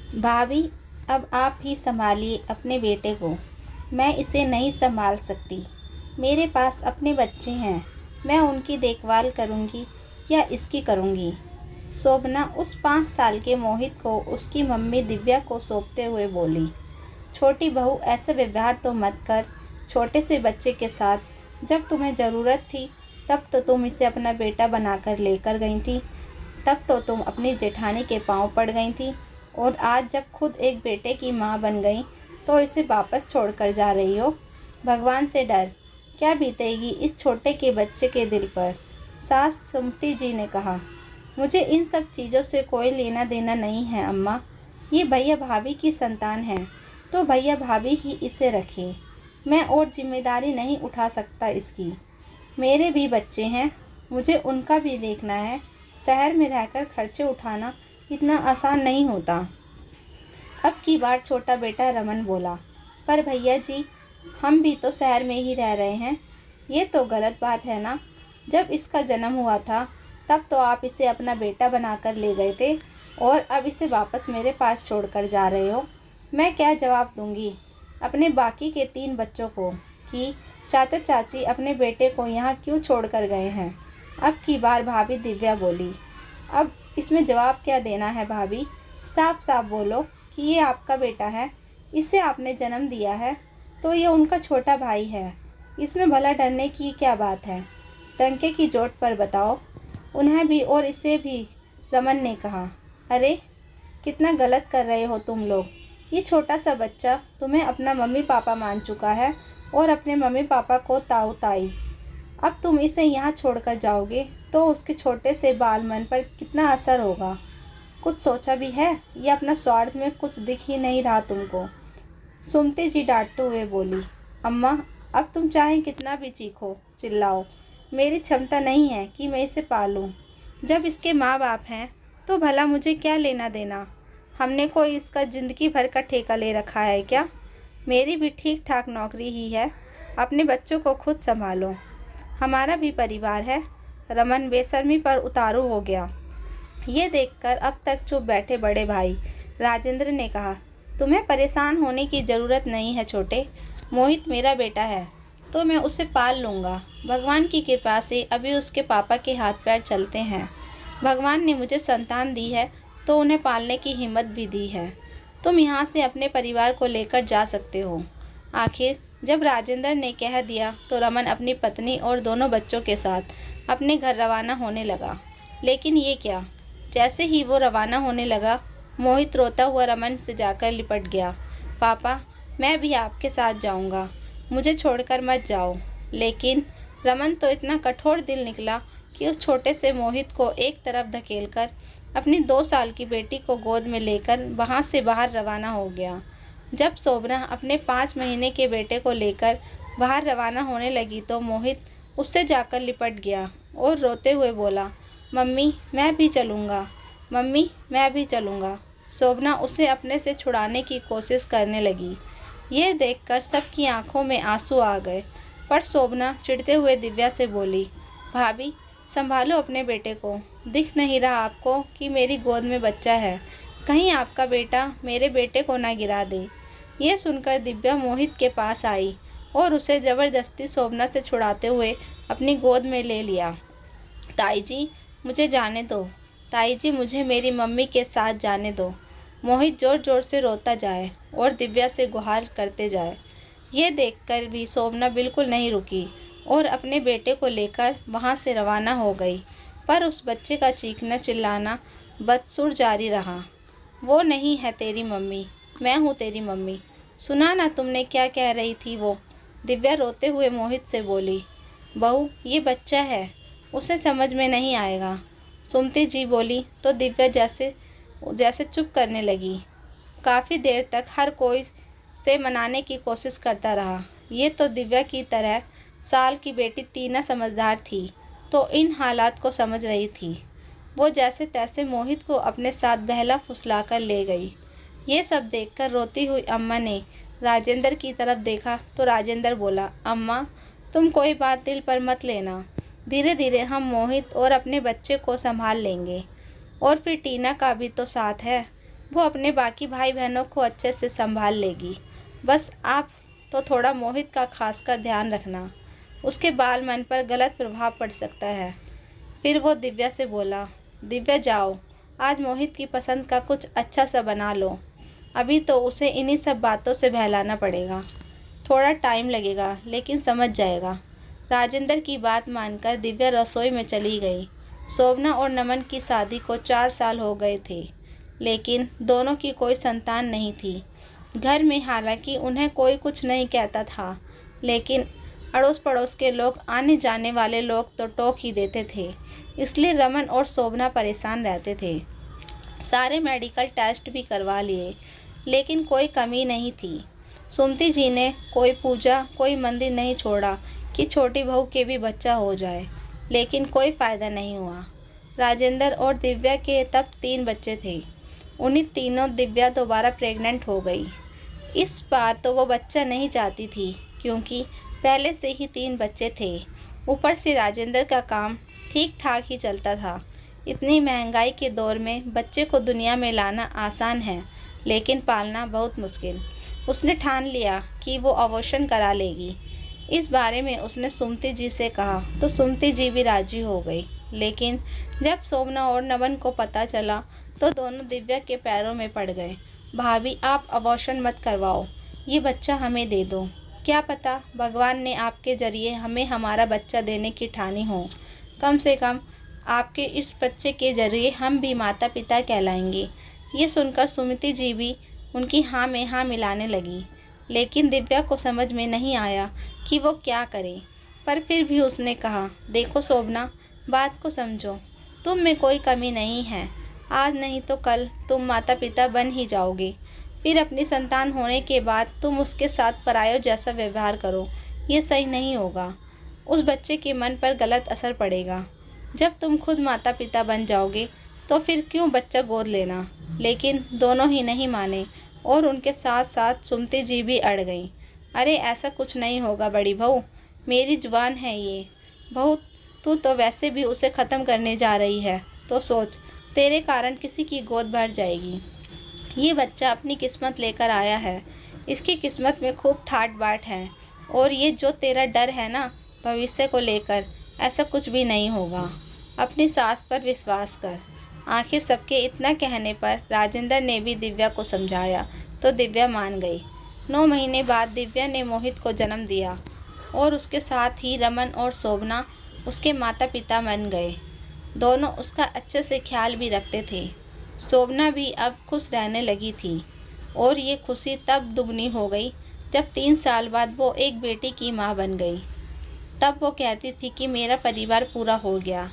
भाभी, अब आप ही संभालिए अपने बेटे को। मैं इसे नहीं संभाल सकती। मेरे पास अपने बच्चे हैं। मैं उनकी देखभाल करूंगी या इसकी करूंगी। शोभना उस 5 साल के मोहित को उसकी मम्मी दिव्या को सौंपते हुए बोली। छोटी बहू, ऐसा व्यवहार तो मत कर छोटे से बच्चे के साथ। जब तुम्हें ज़रूरत थी तब तो तुम इसे अपना बेटा बनाकर लेकर गई थी। तब तो तुम अपनी जेठानी के पांव पड़ गई थी, और आज जब खुद एक बेटे की माँ बन गई तो इसे वापस छोड़कर जा रही हो। भगवान से डर। क्या बीतेगी इस छोटे के बच्चे के दिल पर। सास सुमति जी ने कहा। मुझे इन सब चीज़ों से कोई लेना देना नहीं है अम्मा। ये भैया भाभी की संतान है तो भैया भाभी ही इसे रखे। मैं और जिम्मेदारी नहीं उठा सकता इसकी। मेरे भी बच्चे हैं, मुझे उनका भी देखना है। शहर में रहकर खर्चे उठाना इतना आसान नहीं होता। अब की बार छोटा बेटा रमन बोला। पर भैया जी, हम भी तो शहर में ही रह रहे हैं। ये तो गलत बात है ना। जब इसका जन्म हुआ था तब तो आप इसे अपना बेटा बनाकर ले गए थे, और अब इसे वापस मेरे पास छोड़कर जा रहे हो। मैं क्या जवाब दूंगी अपने बाकी के 3 बच्चों को कि चाचा चाची अपने बेटे को यहाँ क्यों छोड़कर गए हैं। अब की बार भाभी दिव्या बोली। अब इसमें जवाब क्या देना है भाभी। साफ साफ बोलो कि ये आपका बेटा है, इसे आपने जन्म दिया है, तो ये उनका छोटा भाई है। इसमें भला डरने की क्या बात है। डंके की चोट पर बताओ। उन्हें भी और इसे भी, रमन ने कहा। अरे कितना गलत कर रहे हो तुम लोग। ये छोटा सा बच्चा तुम्हें अपना मम्मी पापा मान चुका है और अपने मम्मी पापा को ताऊ ताई। अब तुम इसे यहाँ छोड़कर जाओगे तो उसके छोटे से बाल मन पर कितना असर होगा। कुछ सोचा भी है या अपना स्वार्थ में कुछ दिख ही नहीं रहा तुमको। सुमति जी डांटते हुए बोली। अम्मा, अब तुम चाहे कितना भी चीखो चिल्लाओ, मेरी क्षमता नहीं है कि मैं इसे पालूं। जब इसके माँ बाप हैं तो भला मुझे क्या लेना देना। हमने कोई इसका ज़िंदगी भर का ठेका ले रखा है क्या। मेरी भी ठीक ठाक नौकरी ही है। अपने बच्चों को खुद संभालो, हमारा भी परिवार है। रमन बेशर्मी पर उतारू हो गया। ये देखकर अब तक चुप बैठे बड़े भाई राजेंद्र ने कहा। तुम्हें परेशान होने की ज़रूरत नहीं है छोटे। मोहित मेरा बेटा है तो मैं उसे पाल लूँगा। भगवान की कृपा से अभी उसके पापा के हाथ पैर चलते हैं। भगवान ने मुझे संतान दी है तो उन्हें पालने की हिम्मत भी दी है। तुम यहाँ से अपने परिवार को लेकर जा सकते हो। आखिर जब राजेंद्र ने कह दिया तो रमन अपनी पत्नी और दोनों बच्चों के साथ अपने घर रवाना होने लगा। लेकिन ये क्या, जैसे ही वो रवाना होने लगा, मोहित रोता हुआ रमन से जाकर लिपट गया। पापा, मैं भी आपके साथ जाऊंगा, मुझे छोड़कर मत जाओ। लेकिन रमन तो इतना कठोर दिल निकला कि उस छोटे से मोहित को एक तरफ धकेलकर अपनी 2 साल की बेटी को गोद में लेकर वहाँ से बाहर रवाना हो गया। जब शोभना अपने 5 महीने के बेटे को लेकर बाहर रवाना होने लगी तो मोहित उससे जाकर लिपट गया और रोते हुए बोला, मम्मी मैं भी चलूँगा, मम्मी मैं भी चलूँगा। शोभना उसे अपने से छुड़ाने की कोशिश करने लगी। ये देखकर सबकी आंखों में आंसू आ गए। पर शोभना चिढ़ते हुए दिव्या से बोली, भाभी संभालो अपने बेटे को। दिख नहीं रहा आपको कि मेरी गोद में बच्चा है। कहीं आपका बेटा मेरे बेटे को ना गिरा दे। ये सुनकर दिव्या मोहित के पास आई और उसे ज़बरदस्ती शोभना से छुड़ाते हुए अपनी गोद में ले लिया। ताई जी मुझे जाने दो, ताई जी मुझे मेरी मम्मी के साथ जाने दो। मोहित ज़ोर ज़ोर से रोता जाए और दिव्या से गुहार करते जाए। ये देखकर भी शोभना बिल्कुल नहीं रुकी और अपने बेटे को लेकर वहाँ से रवाना हो गई। पर उस बच्चे का चीखना चिल्लाना बदसुर जारी रहा। वो नहीं है तेरी मम्मी, मैं हूँ तेरी मम्मी। सुना ना तुमने क्या कह रही थी वो। दिव्या रोते हुए मोहित से बोली। बहू ये बच्चा है, उसे समझ में नहीं आएगा। सुमति जी बोली तो दिव्या जैसे जैसे चुप करने लगी। काफ़ी देर तक हर कोई से मनाने की कोशिश करता रहा। ये तो दिव्या की तरह साल की बेटी टीना समझदार थी तो इन हालात को समझ रही थी। वो जैसे तैसे मोहित को अपने साथ बहला फुसला कर ले गई। ये सब देखकर रोती हुई अम्मा ने राजेंद्र की तरफ देखा तो राजेंद्र बोला, अम्मा तुम कोई बात दिल पर मत लेना। धीरे धीरे हम मोहित और अपने बच्चे को संभाल लेंगे। और फिर टीना का भी तो साथ है। वो अपने बाकी भाई बहनों को अच्छे से संभाल लेगी। बस आप तो थोड़ा मोहित का खासकर ध्यान रखना, उसके बाल मन पर गलत प्रभाव पड़ सकता है। फिर वो दिव्या से बोला, दिव्या जाओ, आज मोहित की पसंद का कुछ अच्छा सा बना लो। अभी तो उसे इन्हीं सब बातों से बहलाना पड़ेगा। थोड़ा टाइम लगेगा लेकिन समझ जाएगा। राजेंद्र की बात मानकर दिव्या रसोई में चली गई। शोभना और नमन की शादी को 4 साल हो गए थे, लेकिन दोनों की कोई संतान नहीं थी। घर में हालांकि उन्हें कोई कुछ नहीं कहता था, लेकिन अड़ोस पड़ोस के लोग, आने जाने वाले लोग तो टोक ही देते थे। इसलिए रमन और शोभना परेशान रहते थे। सारे मेडिकल टेस्ट भी करवा लिए, लेकिन कोई कमी नहीं थी। सुमति जी ने कोई पूजा, कोई मंदिर नहीं छोड़ा कि छोटी बहू के भी बच्चा हो जाए, लेकिन कोई फ़ायदा नहीं हुआ। राजेंद्र और दिव्या के तब 3 बच्चे थे। उन्हीं तीनों दिव्या दोबारा प्रेग्नेंट हो गई। इस बार तो वो बच्चा नहीं चाहती थी, क्योंकि पहले से ही 3 बच्चे थे। ऊपर से राजेंद्र का काम ठीक ठाक ही चलता था। इतनी महंगाई के दौर में बच्चे को दुनिया में लाना आसान है, लेकिन पालना बहुत मुश्किल। उसने ठान लिया कि वो अबॉर्शन करा लेगी। इस बारे में उसने सुमति जी से कहा तो सुमति जी भी राजी हो गई। लेकिन जब शोभना और नमन को पता चला तो दोनों दिव्या के पैरों में पड़ गए। भाभी, आप अबॉर्शन मत करवाओ, ये बच्चा हमें दे दो। क्या पता भगवान ने आपके ज़रिए हमें हमारा बच्चा देने की ठानी हो। कम से कम आपके इस बच्चे के ज़रिए हम भी माता पिता कहलाएंगे। ये सुनकर सुमति जी भी उनकी हाँ में हाँ मिलाने लगी। लेकिन दिव्या को समझ में नहीं आया कि वो क्या करे। पर फिर भी उसने कहा, देखो शोभना, बात को समझो। तुम में कोई कमी नहीं है। आज नहीं तो कल तुम माता पिता बन ही जाओगे। फिर अपनी संतान होने के बाद तुम उसके साथ परायों जैसा व्यवहार करो, ये सही नहीं होगा। उस बच्चे के मन पर गलत असर पड़ेगा। जब तुम खुद माता पिता बन जाओगे तो फिर क्यों बच्चा गोद लेना। लेकिन दोनों ही नहीं माने और उनके साथ साथ सुमति जी भी अड़ गई। अरे ऐसा कुछ नहीं होगा बड़ी बहू, मेरी जुबान है ये। बहू, तू तो वैसे भी उसे ख़त्म करने जा रही है, तो सोच, तेरे कारण किसी की गोद भर जाएगी। ये बच्चा अपनी किस्मत लेकर आया है। इसकी किस्मत में खूब ठाट बाट है। और ये जो तेरा डर है ना भविष्य को लेकर, ऐसा कुछ भी नहीं होगा। अपनी सास पर विश्वास कर। आखिर सबके इतना कहने पर राजेंद्र ने भी दिव्या को समझाया तो दिव्या मान गई। 9 महीने बाद दिव्या ने मोहित को जन्म दिया और उसके साथ ही रमन और शोभना उसके माता पिता बन गए। दोनों उसका अच्छे से ख्याल भी रखते थे। शोभना भी अब खुश रहने लगी थी और ये खुशी तब दुगनी हो गई जब 3 साल बाद वो एक बेटी की माँ बन गई। तब वो कहती थी कि मेरा परिवार पूरा हो गया।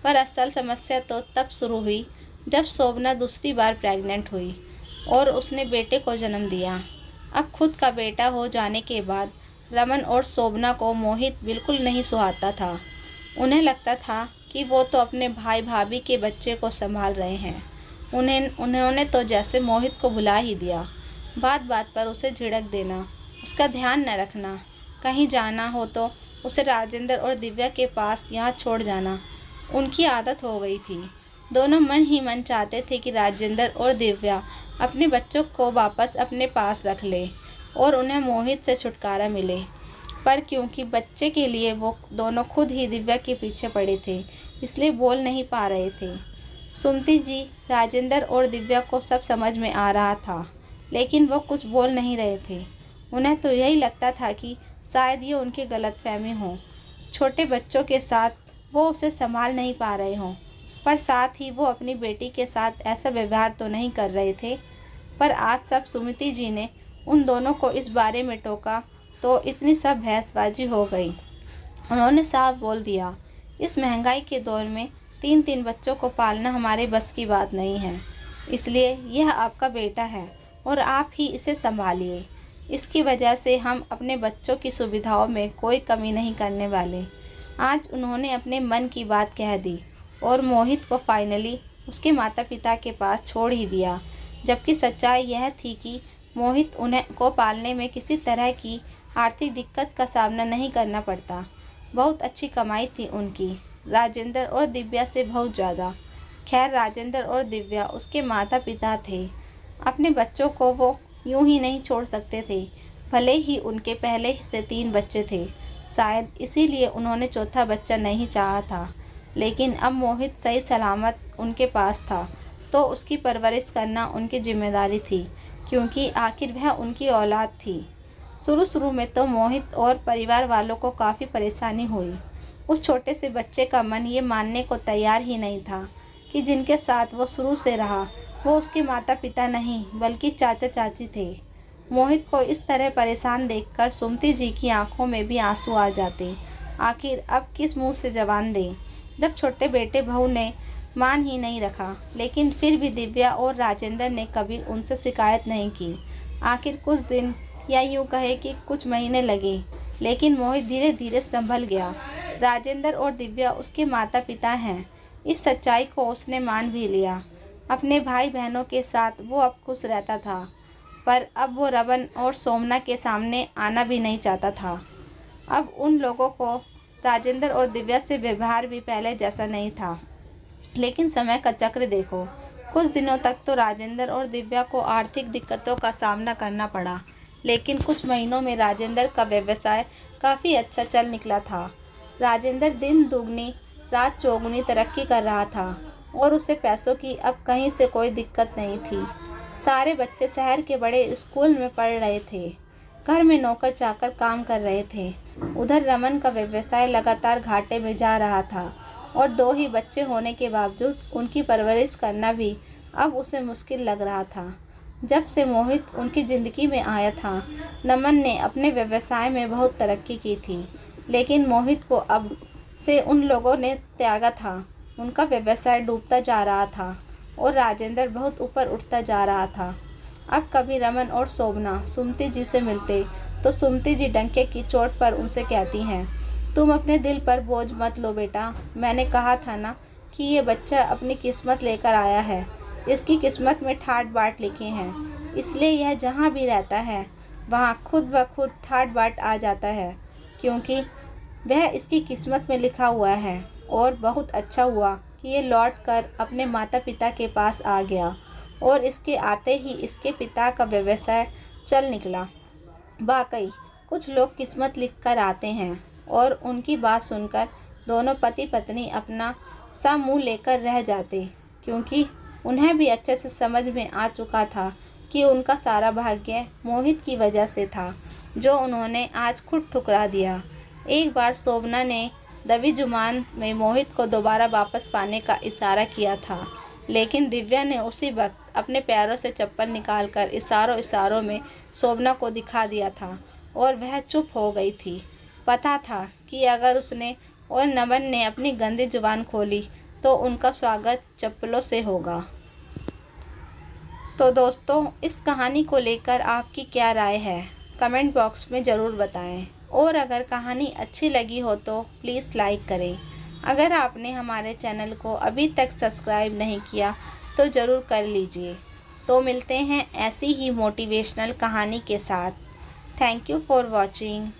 पर असल समस्या तो तब शुरू हुई जब शोभना दूसरी बार प्रेग्नेंट हुई और उसने बेटे को जन्म दिया। अब खुद का बेटा हो जाने के बाद रमन और शोभना को मोहित बिल्कुल नहीं सुहाता था। उन्हें लगता था कि वो तो अपने भाई भाभी के बच्चे को संभाल रहे हैं। उन्होंने तो जैसे मोहित को भुला ही दिया। बात बात पर उसे झिड़क देना, उसका ध्यान न रखना, कहीं जाना हो तो उसे राजेंद्र और दिव्या के पास यहाँ छोड़ जाना उनकी आदत हो गई थी। दोनों मन ही मन चाहते थे कि राजेंद्र और दिव्या अपने बच्चों को वापस अपने पास रख ले और उन्हें मोहित से छुटकारा मिले। पर क्योंकि बच्चे के लिए वो दोनों खुद ही दिव्या के पीछे पड़े थे, इसलिए बोल नहीं पा रहे थे। सुमति जी, राजेंद्र और दिव्या को सब समझ में आ रहा था, लेकिन वो कुछ बोल नहीं रहे थे। उन्हें तो यही लगता था कि शायद ये उनकी गलतफहमी हो। छोटे बच्चों के साथ वो उसे संभाल नहीं पा रहे हों, पर साथ ही वो अपनी बेटी के साथ ऐसा व्यवहार तो नहीं कर रहे थे। पर आज सब सुमति जी ने उन दोनों को इस बारे में टोका तो इतनी सब बहसबाजी हो गई। उन्होंने साफ बोल दिया, इस महंगाई के दौर में 3-3 बच्चों को पालना हमारे बस की बात नहीं है। इसलिए यह आपका बेटा है और आप ही इसे संभालिए। इसकी वजह से हम अपने बच्चों की सुविधाओं में कोई कमी नहीं करने वाले। आज उन्होंने अपने मन की बात कह दी और मोहित को फाइनली उसके माता पिता के पास छोड़ ही दिया। जबकि सच्चाई यह थी कि मोहित उन्हें को पालने में किसी तरह की आर्थिक दिक्कत का सामना नहीं करना पड़ता। बहुत अच्छी कमाई थी उनकी, राजेंद्र और दिव्या से बहुत ज़्यादा। खैर, राजेंद्र और दिव्या उसके माता पिता थे। अपने बच्चों को वो यूं ही नहीं छोड़ सकते थे, भले ही उनके पहले से 3 बच्चे थे। शायद इसीलिए उन्होंने चौथा बच्चा नहीं चाहा था। लेकिन अब मोहित सही सलामत उनके पास था, तो उसकी परवरिश करना उनकी जिम्मेदारी थी, क्योंकि आखिर वह उनकी औलाद थी। शुरू-शुरू में तो मोहित और परिवार वालों को काफ़ी परेशानी हुई। उस छोटे से बच्चे का मन ये मानने को तैयार ही नहीं था कि जिनके साथ वो शुरू से रहा, वो उसके माता-पिता नहीं बल्कि चाचा-चाची थे। मोहित को इस तरह परेशान देखकर सुमति जी की आंखों में भी आंसू आ जाते। आखिर अब किस मुंह से जवाब दें, जब छोटे बेटे बहू ने मान ही नहीं रखा। लेकिन फिर भी दिव्या और राजेंद्र ने कभी उनसे शिकायत नहीं की। आखिर कुछ दिन या यूँ कहे कि कुछ महीने लगे, लेकिन मोहित धीरे धीरे संभल गया। राजेंद्र और दिव्या उसके माता पिता हैं, इस सच्चाई को उसने मान भी लिया। अपने भाई बहनों के साथ वो अब खुश रहता था, पर अब वो रमन और सोमना के सामने आना भी नहीं चाहता था। अब उन लोगों को राजेंद्र और दिव्या से व्यवहार भी पहले जैसा नहीं था। लेकिन समय का चक्र देखो, कुछ दिनों तक तो राजेंद्र और दिव्या को आर्थिक दिक्कतों का सामना करना पड़ा, लेकिन कुछ महीनों में राजेंद्र का व्यवसाय काफ़ी अच्छा चल निकला था। राजेंद्र दिन दुगनी रात चौगुनी तरक्की कर रहा था और उसे पैसों की अब कहीं से कोई दिक्कत नहीं थी। सारे बच्चे शहर के बड़े स्कूल में पढ़ रहे थे, घर में नौकर चाकर काम कर रहे थे। उधर रमन का व्यवसाय लगातार घाटे में जा रहा था और 2 ही बच्चे होने के बावजूद उनकी परवरिश करना भी अब उसे मुश्किल लग रहा था। जब से मोहित उनकी ज़िंदगी में आया था, नमन ने अपने व्यवसाय में बहुत तरक्की की थी, लेकिन मोहित को अब से उन लोगों ने त्यागा था। उनका व्यवसाय डूबता जा रहा था और राजेंद्र बहुत ऊपर उठता जा रहा था। अब कभी रमन और शोभना सुमति जी से मिलते तो सुमति जी डंके की चोट पर उनसे कहती हैं, तुम अपने दिल पर बोझ मत लो बेटा, मैंने कहा था ना कि ये बच्चा अपनी किस्मत लेकर आया है। इसकी किस्मत में ठाट बाट लिखे हैं, इसलिए यह जहाँ भी रहता है वहाँ खुद ब खुद ठाट बाट आ जाता है, क्योंकि वह इसकी किस्मत में लिखा हुआ है। और बहुत अच्छा हुआ कि ये लौट कर अपने माता पिता के पास आ गया और इसके आते ही इसके पिता का व्यवसाय चल निकला। वाकई कुछ लोग किस्मत लिख कर आते हैं और उनकी बात सुनकर दोनों पति पत्नी अपना सा मुँह लेकर रह जाते, क्योंकि उन्हें भी अच्छे से समझ में आ चुका था कि उनका सारा भाग्य मोहित की वजह से था, जो उन्होंने आज खुद ठुकरा दिया। एक बार शोभना ने दबी जुबान में मोहित को दोबारा वापस पाने का इशारा किया था, लेकिन दिव्या ने उसी वक्त अपने पैरों से चप्पल निकालकर इशारों में शोभना को दिखा दिया था और वह चुप हो गई थी। पता था कि अगर उसने और नमन ने अपनी गंदी जुबान खोली तो उनका स्वागत चप्पलों से होगा। तो दोस्तों, इस कहानी को लेकर आपकी क्या राय है, कमेंट बॉक्स में ज़रूर बताएं। और अगर कहानी अच्छी लगी हो तो प्लीज़ लाइक करें। अगर आपने हमारे चैनल को अभी तक सब्सक्राइब नहीं किया तो ज़रूर कर लीजिए। तो मिलते हैं ऐसी ही मोटिवेशनल कहानी के साथ। Thank you for watching.